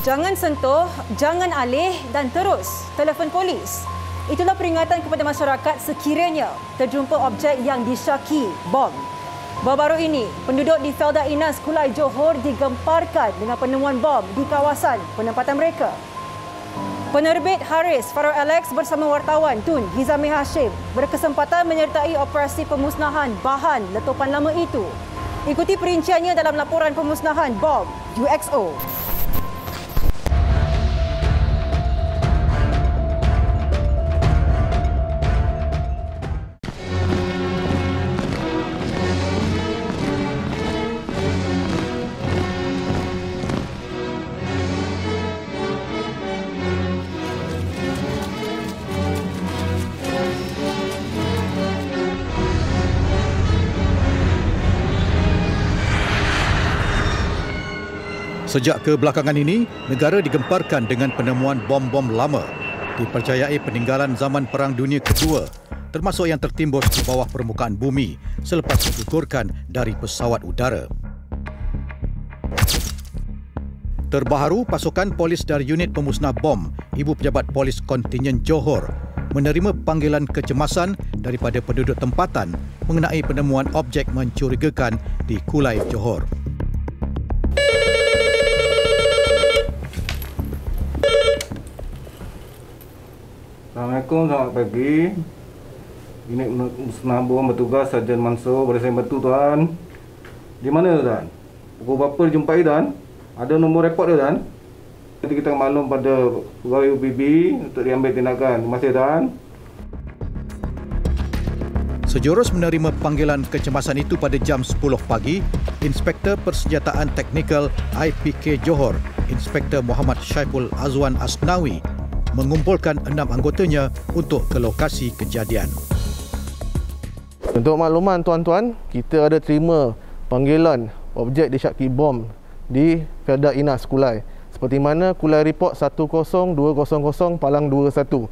Jangan sentuh, jangan alih dan terus telefon polis. Itulah peringatan kepada masyarakat sekiranya terjumpa objek yang disyaki bom. Baru-baru ini, penduduk di Felda Inas, Kulai Johor digemparkan dengan penemuan bom di kawasan penempatan mereka. Penerbit Haris Farouk Alex bersama wartawan Tun Hizami Hashim berkesempatan menyertai operasi pemusnahan bahan letupan lama itu. Ikuti perinciannya dalam laporan pemusnahan bom UXO. Sejak kebelakangan ini, negara digemparkan dengan penemuan bom-bom lama dipercayai peninggalan zaman Perang Dunia Kedua, termasuk yang tertimbun di bawah permukaan bumi selepas digugurkan dari pesawat udara. Terbaru, pasukan polis dari unit pemusnah bom Ibu Pejabat Polis Kontingen Johor menerima panggilan kecemasan daripada penduduk tempatan mengenai penemuan objek mencurigakan di Kulai Johor. Assalamualaikum, selamat pagi. Unit pemusnah bom bertugas Sarjan Mansur. Boleh saya bantu tuan? Di mana tuan? Pukul berapa dijumpai tuan? Ada nombor report dia tuan? Nanti kita maklum pada pegawai UPB untuk diambil tindakan. Terima kasih tuan. Sejurus menerima panggilan kecemasan itu pada jam 10 pagi, Inspektor Persenjataan Teknikal IPK Johor, Inspektor Muhammad Syaiful Azwan Asnawi, mengumpulkan 6 anggotanya untuk ke lokasi kejadian. Untuk makluman tuan-tuan, kita ada terima panggilan objek disyaki bom di Felda Inas, Kulai. Seperti mana Kulai Report 10200 Palang 21.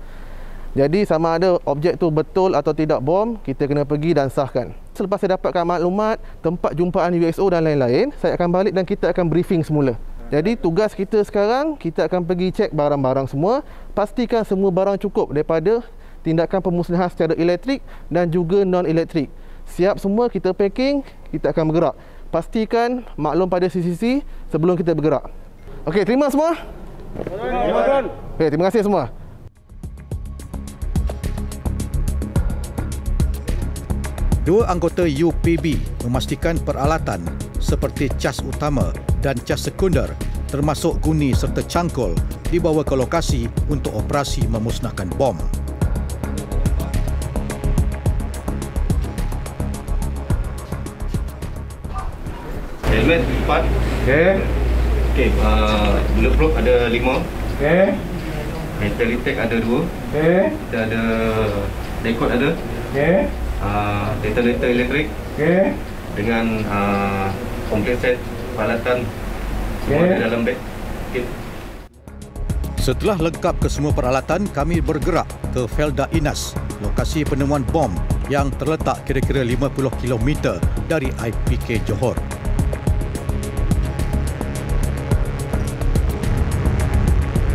Jadi sama ada objek tu betul atau tidak bom, kita kena pergi dan sahkan. Selepas saya dapatkan maklumat, tempat jumpaan UXO dan lain-lain, saya akan balik dan kita akan briefing semula. Jadi tugas kita sekarang, kita akan pergi cek barang-barang semua, pastikan semua barang cukup daripada tindakan pemusnahan secara elektrik dan juga non-elektrik. Siap semua, kita packing, kita akan bergerak. Pastikan maklum pada CCC sebelum kita bergerak. Okey, terima semua? Terima. Okey, terima kasih semua. Dua anggota UPB memastikan peralatan seperti cas utama dan cas sekunder termasuk guni serta cangkul dibawa ke lokasi untuk operasi memusnahkan bom. Helmet 4. Okey. Okey, bulletproof ada 5. Okey. Metallic ada 2. Okey. Kita ada dekod ada. Okey. Detonator elektrik. Okey. Dengan komplit set peralatan semua di dalam beg. Okay. Setelah lengkap kesemua peralatan, kami bergerak ke Felda Inas, lokasi penemuan bom yang terletak kira-kira 50 km dari IPK Johor.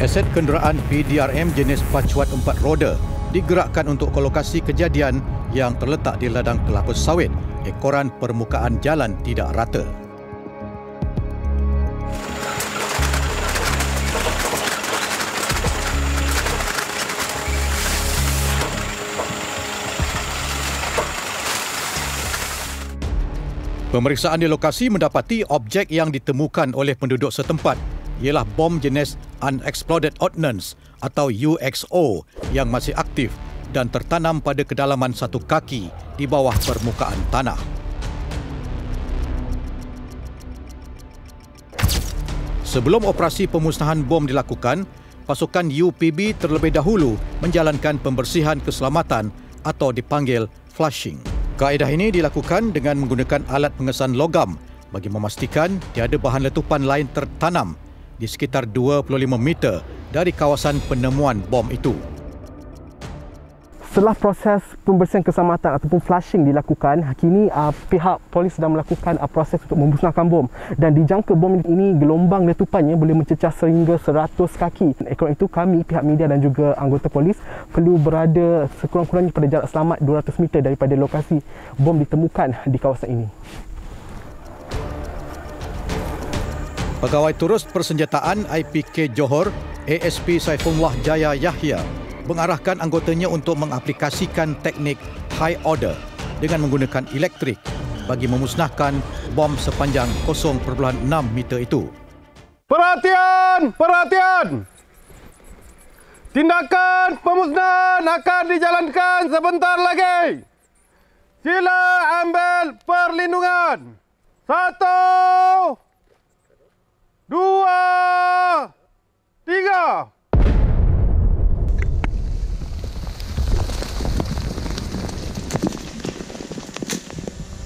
Aset kenderaan PDRM jenis pacuan 4 roda digerakkan untuk ke lokasi kejadian yang terletak di ladang kelapa sawit, ekoran permukaan jalan tidak rata. Pemeriksaan di lokasi mendapati objek yang ditemukan oleh penduduk setempat ialah bom jenis Unexploded Ordnance atau UXO yang masih aktif dan tertanam pada kedalaman 1 kaki di bawah permukaan tanah. Sebelum operasi pemusnahan bom dilakukan, pasukan UPB terlebih dahulu menjalankan pembersihan keselamatan atau dipanggil flushing. Kaedah ini dilakukan dengan menggunakan alat pengesan logam bagi memastikan tiada bahan letupan lain tertanam di sekitar 25 meter dari kawasan penemuan bom itu. Setelah proses pembersihan keselamatan ataupun flushing dilakukan, kini pihak polis sedang melakukan proses untuk memusnahkan bom, dan dijangka bom ini gelombang letupannya boleh mencecah sehingga 100 kaki. Kerana itu kami, pihak media dan juga anggota polis perlu berada sekurang-kurangnya pada jarak selamat 200 meter daripada lokasi bom ditemukan di kawasan ini. Pegawai Terus Persenjataan IPK Johor, ASP Saifullah Jaya Yahya, mengarahkan anggotanya untuk mengaplikasikan teknik high order dengan menggunakan elektrik bagi memusnahkan bom sepanjang 0.6 meter itu. Perhatian! Perhatian! Tindakan pemusnahan akan dijalankan sebentar lagi. Sila ambil perlindungan. 1, 2, 3.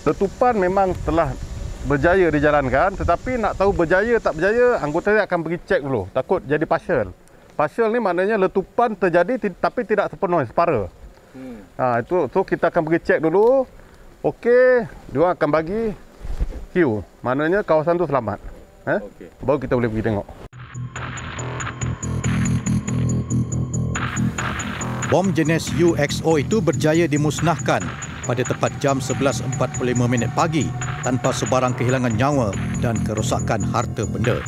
Letupan memang telah berjaya dijalankan, tetapi nak tahu berjaya tak berjaya, anggota akan pergi cek dulu. Takut jadi partial. Partial ni maknanya letupan terjadi tapi tidak sepenuhnya, separa. Itu kita akan pergi cek dulu. Okey, dia akan bagi Q. Maknanya kawasan tu selamat. Okay. Baru kita boleh pergi tengok. Bom jenis UXO itu berjaya dimusnahkan pada tepat jam 11.45 pagi tanpa sebarang kehilangan nyawa dan kerosakan harta benda.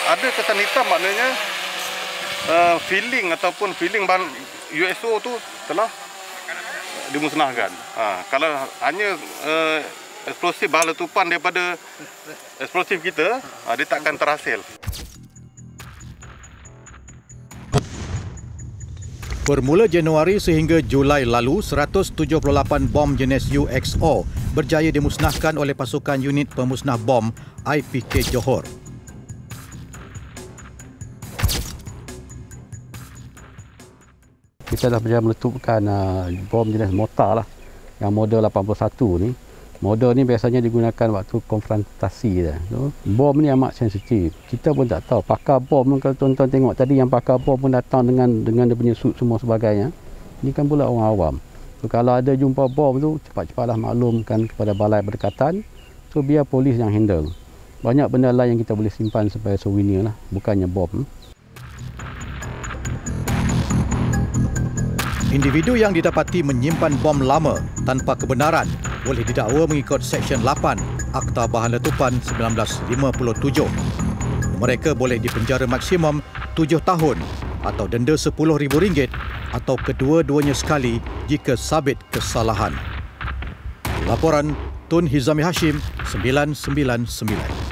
Ada kesan hitam maknanya filling bahan UXO tu telah dimusnahkan. Kalau hanya eksplosif bahan letupan daripada eksplosif kita, dia takkan terhasil. Bermula Januari sehingga Julai lalu, 178 bom jenis UXO berjaya dimusnahkan oleh pasukan unit pemusnah bom IPK Johor. Kita dah berjaya meletupkan bom jenis mortar lah, yang model 81 ni. Model ni biasanya digunakan waktu konfrontasi. Bom ni amat sensitif. Kita pun tak tahu. Pakar bom, kalau tuan-tuan tengok tadi, yang pakar bom pun datang dengan dia punya suit semua sebagainya. Ini kan pula orang awam. So, kalau ada jumpa bom tu, cepat-cepatlah maklumkan kepada balai berdekatan. So, biar polis yang handle. Banyak benda lain yang kita boleh simpan sebagai souvenir lah, bukannya bom. Individu yang didapati menyimpan bom lama tanpa kebenaran boleh didakwa mengikut Seksyen 8 Akta Bahan Letupan 1957. Mereka boleh dipenjara maksimum 7 tahun atau denda RM10,000 atau kedua-duanya sekali jika sabit kesalahan. Laporan Tun Hizami Hashim, 999.